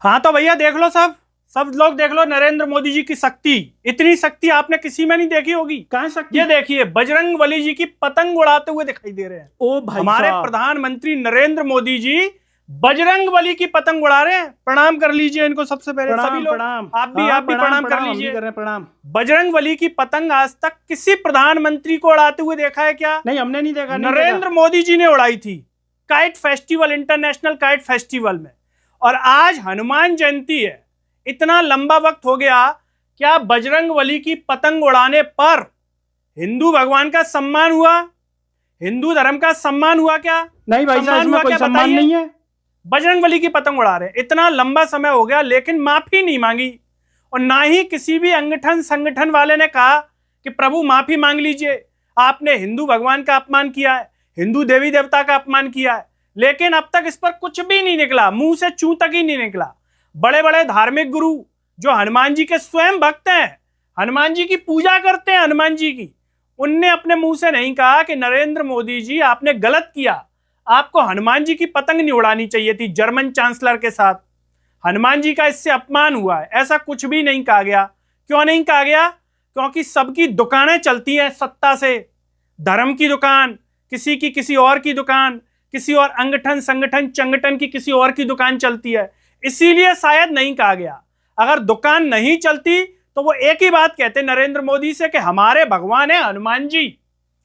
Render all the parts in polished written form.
हाँ तो भैया देख लो, सब लोग देख लो नरेंद्र मोदी जी की शक्ति। इतनी शक्ति आपने किसी में नहीं देखी होगी। कहाँ शक्ति? ये देखिए, बजरंग बली जी की पतंग उड़ाते हुए दिखाई दे रहे हैं। ओ भाई, हमारे प्रधानमंत्री नरेंद्र मोदी जी बजरंग बली की पतंग उड़ा रहे हैं। प्रणाम कर लीजिए इनको सबसे पहले। सभी लोग प्रणाम। आप भी प्रणाम कर लीजिए। प्रणाम। बजरंग बली की पतंग आज तक किसी प्रधानमंत्री को उड़ाते हुए देखा है क्या? नहीं, हमने नहीं देखा। नरेंद्र मोदी जी ने उड़ाई थी kite festival, international kite festival में। और आज हनुमान जयंती है, इतना लंबा वक्त हो गया, क्या बजरंग बली की पतंग उड़ाने पर हिंदू भगवान का सम्मान हुआ? हिंदू धर्म का सम्मान हुआ क्या? नहीं भाई साहब, इसमें कोई सम्मान नहीं है। बजरंग बली की पतंग उड़ा रहे, इतना लंबा समय हो गया लेकिन माफी नहीं मांगी। और ना ही किसी भी संगठन वाले ने कहा कि प्रभु माफी मांग लीजिए, आपने हिंदू भगवान का अपमान किया है, हिंदू देवी देवता का अपमान किया है। लेकिन अब तक इस पर कुछ भी नहीं निकला, मुंह से चू तक ही नहीं निकला। बड़े बड़े धार्मिक गुरु जो हनुमान जी के स्वयं भक्त हैं, हनुमान जी की पूजा करते हैं, हनुमान जी की, उनने अपने मुंह से नहीं कहा कि नरेंद्र मोदी जी आपने गलत किया, आपको हनुमान जी की पतंग नहीं उड़ानी चाहिए थी जर्मन चांसलर के साथ, हनुमान जी का इससे अपमान हुआ है। ऐसा कुछ भी नहीं कहा गया। क्यों नहीं कहा गया? क्योंकि सबकी दुकानें चलती हैं सत्ता से। धर्म की दुकान किसी की, किसी और की दुकान, किसी और संगठन की किसी और की दुकान चलती है, इसीलिए शायद नहीं कहा गया। अगर दुकान नहीं चलती तो वो एक ही बात कहते नरेंद्र मोदी से कि हमारे भगवान है हनुमान जी,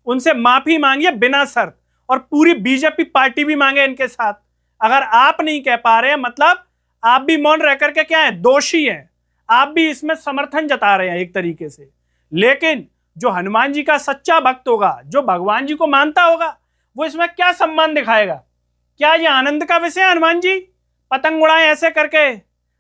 उनसे माफी मांगिए बिना शर्त, और पूरी बीजेपी पार्टी भी मांगे इनके साथ। अगर आप नहीं कह पा रहे हैं, मतलब आप भी मौन रह करके क्या है, दोषी हैं, आप भी इसमें समर्थन जता रहे हैं एक तरीके से। लेकिन जो हनुमान जी का सच्चा भक्त होगा, जो भगवान जी को मानता होगा, वो इसमें क्या सम्मान दिखाएगा? क्या ये आनंद का विषय है? हनुमान जी पतंग उड़ाए ऐसे करके?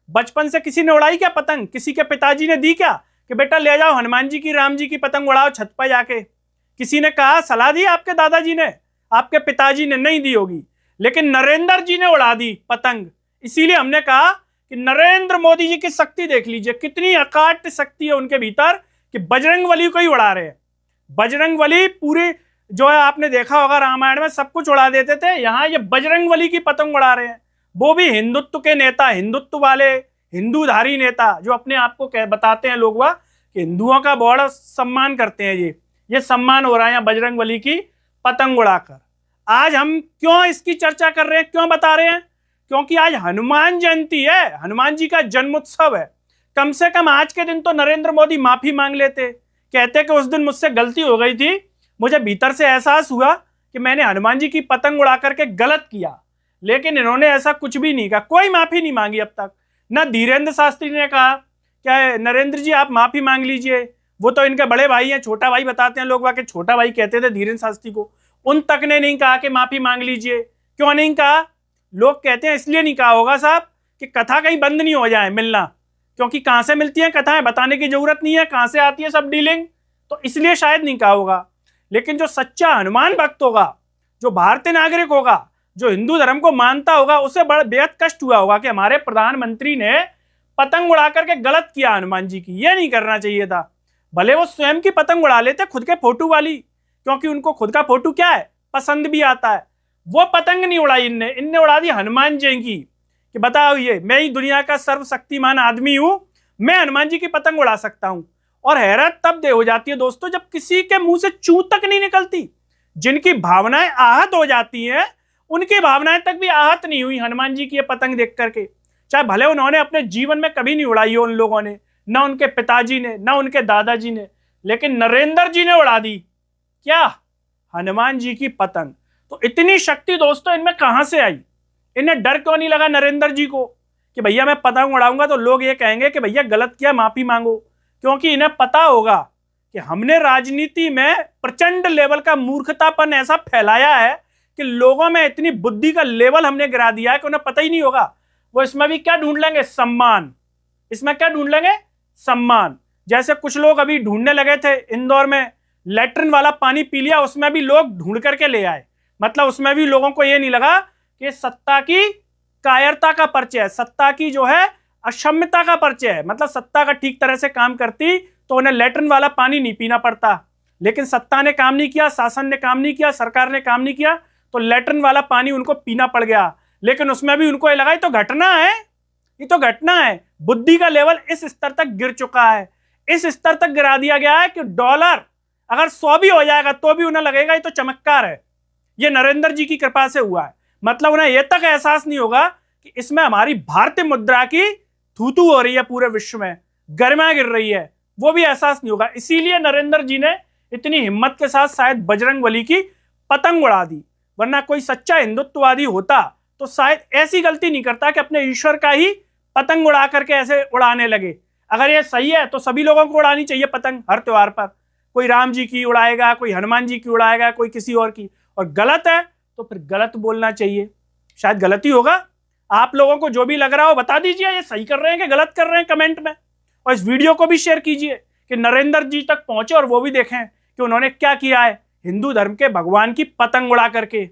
बचपन से किसी ने उड़ाई क्या पतंग? किसी के पिताजी ने दी क्या कि बेटा ले जाओ हनुमान जी की, राम जी की पतंग उड़ाओ छत पर जाके? किसी ने कहा, सलाह दी आपके दादाजी ने, आपके पिताजी ने? नहीं दी होगी। लेकिन नरेंद्र जी ने उड़ा दी पतंग। इसीलिए हमने कहा कि नरेंद्र मोदी जी की शक्ति देख लीजिए, कितनी अकाट्य शक्ति है उनके भीतर कि बजरंग बली को ही उड़ा रहे हैं। बजरंग बली पूरे जो है, आपने देखा होगा रामायण में सब कुछ उड़ा देते थे, यहां ये बजरंग बली की पतंग उड़ा रहे हैं। वो भी हिंदुत्व के नेता, हिंदुत्व वाले, हिंदूधारी नेता जो अपने आप को बताते हैं लोग वह कि हिंदुओं का बड़ा सम्मान करते हैं। ये सम्मान हो रहा है बजरंग बली की पतंग उड़ाकर। आज हम क्यों इसकी चर्चा कर रहे हैं, क्यों बता रहे हैं? क्योंकि आज हनुमान जयंती है, हनुमान जी का जन्मोत्सव है। कम से कम आज के दिन तो नरेंद्र मोदी माफी मांग लेते, कहते कि उस दिन मुझसे गलती हो गई थी, मुझे भीतर से एहसास हुआ कि मैंने हनुमान जी की पतंग उड़ा करके गलत किया। लेकिन इन्होंने ऐसा कुछ भी नहीं कहा, कोई माफी नहीं मांगी अब तक। ना धीरेन्द्र शास्त्री ने कहा क्या नरेंद्र जी आप माफी मांग लीजिए, वो तो इनके बड़े भाई हैं, छोटा भाई बताते हैं लोग, वाकई छोटा भाई कहते थे धीरेन्द्र शास्त्री को, उन तक ने नहीं कहा कि माफी मांग लीजिए। क्यों नहीं कहा? लोग कहते हैं इसलिए नहीं कहा होगा साहब कि कथा कहीं बंद नहीं हो जाए मिलना, क्योंकि कहां से मिलती है कथाएं बताने की जरूरत नहीं है, कहां से आती है सब डीलिंग, तो इसलिए शायद नहीं कहा होगा। लेकिन जो सच्चा हनुमान भक्त होगा, जो भारतीय नागरिक होगा, जो हिंदू धर्म को मानता होगा, उसे बड़ा बेहद कष्ट हुआ होगा कि हमारे प्रधानमंत्री ने पतंग उड़ा करके गलत किया हनुमान जी की। ये नहीं करना चाहिए था। भले वो स्वयं की पतंग उड़ा लेते, खुद के फोटो वाली, क्योंकि उनको खुद का फोटो क्या है, पसंद भी आता है। वो पतंग नहीं उड़ाई इनने उड़ा दी हनुमान जी की कि बताओ ये मैं ही दुनिया का सर्वशक्तिमान आदमी हूं, मैं हनुमान जी की पतंग उड़ा सकता हूं। और हैरत तब दे हो जाती है दोस्तों जब किसी के मुंह से चू तक नहीं निकलती। जिनकी भावनाएं आहत हो जाती हैं, उनकी भावनाएं तक भी आहत नहीं हुई हनुमान जी की ये पतंग देख करके। चाहे भले उन्होंने अपने जीवन में कभी नहीं उड़ाई हो उन लोगों ने, ना उनके पिताजी ने, ना उनके दादाजी ने, लेकिन नरेंद्र जी ने उड़ा दी क्या? हनुमान जी की पतंग। तो इतनी शक्ति दोस्तों इनमें कहां से आई? इन्हें डर क्यों नहीं लगा नरेंद्र जी को कि भैया मैं पतंग उड़ाऊंगा तो लोग ये कहेंगे कि भैया गलत किया, माफी मांगो? क्योंकि इन्हें पता होगा कि हमने राजनीति में प्रचंड लेवल का मूर्खतापन ऐसा फैलाया है कि लोगों में इतनी बुद्धि का लेवल हमने गिरा दिया है कि उन्हें पता ही नहीं होगा। वो इसमें भी क्या ढूंढ लेंगे? सम्मान। इसमें क्या ढूंढ लेंगे? सम्मान। जैसे कुछ लोग अभी ढूंढने लगे थे इंदौर में, लैट्रिन वाला पानी पी लिया, उसमें भी लोग ढूंढ करके ले आए। मतलब उसमें भी लोगों को ये नहीं लगा कि सत्ता की कायरता का परिचय है, सत्ता की जो है अक्षम्यता का परिचय है। मतलब सत्ता का ठीक तरह से काम करती तो उन्हें लैट्रिन वाला पानी नहीं पीना पड़ता। लेकिन सत्ता ने काम नहीं किया, शासन ने काम नहीं किया, सरकार ने काम नहीं किया, तो लैट्रिन वाला पानी उनको पीना पड़ गया। लेकिन उसमें भी उनको ये लगा तो घटना है, ये तो घटना है। बुद्धि का लेवल इस स्तर तक गिर चुका है, इस स्तर तक गिरा दिया गया है कि डॉलर अगर 100 भी हो जाएगा तो भी उन्हें लगेगा ये तो चमत्कार है, ये नरेंद्र जी की कृपा से हुआ है। मतलब उन्हें यह तक एहसास नहीं होगा कि इसमें हमारी भारतीय मुद्रा की थूथू हो रही है, पूरे विश्व में गरिमा गिर रही है, वो भी एहसास नहीं होगा। इसीलिए नरेंद्र जी ने इतनी हिम्मत के साथ शायद बजरंगबली की पतंग उड़ा दी, वरना कोई सच्चा हिंदुत्ववादी होता तो शायद ऐसी गलती नहीं करता कि अपने ईश्वर का ही पतंग उड़ा करके ऐसे उड़ाने लगे। अगर ये सही है तो सभी लोगों को उड़ानी चाहिए पतंग हर त्योहार पर, कोई राम जी की उड़ाएगा, कोई हनुमान जी की उड़ाएगा, कोई किसी और की। और गलत है तो फिर गलत बोलना चाहिए, शायद गलती होगा। आप लोगों को जो भी लग रहा हो बता दीजिए, ये सही कर रहे हैं कि गलत कर रहे हैं कमेंट में। और इस वीडियो को भी शेयर कीजिए कि नरेंद्र जी तक पहुंचे और वो भी देखें कि उन्होंने क्या किया है हिंदू धर्म के भगवान की पतंग उड़ा करके।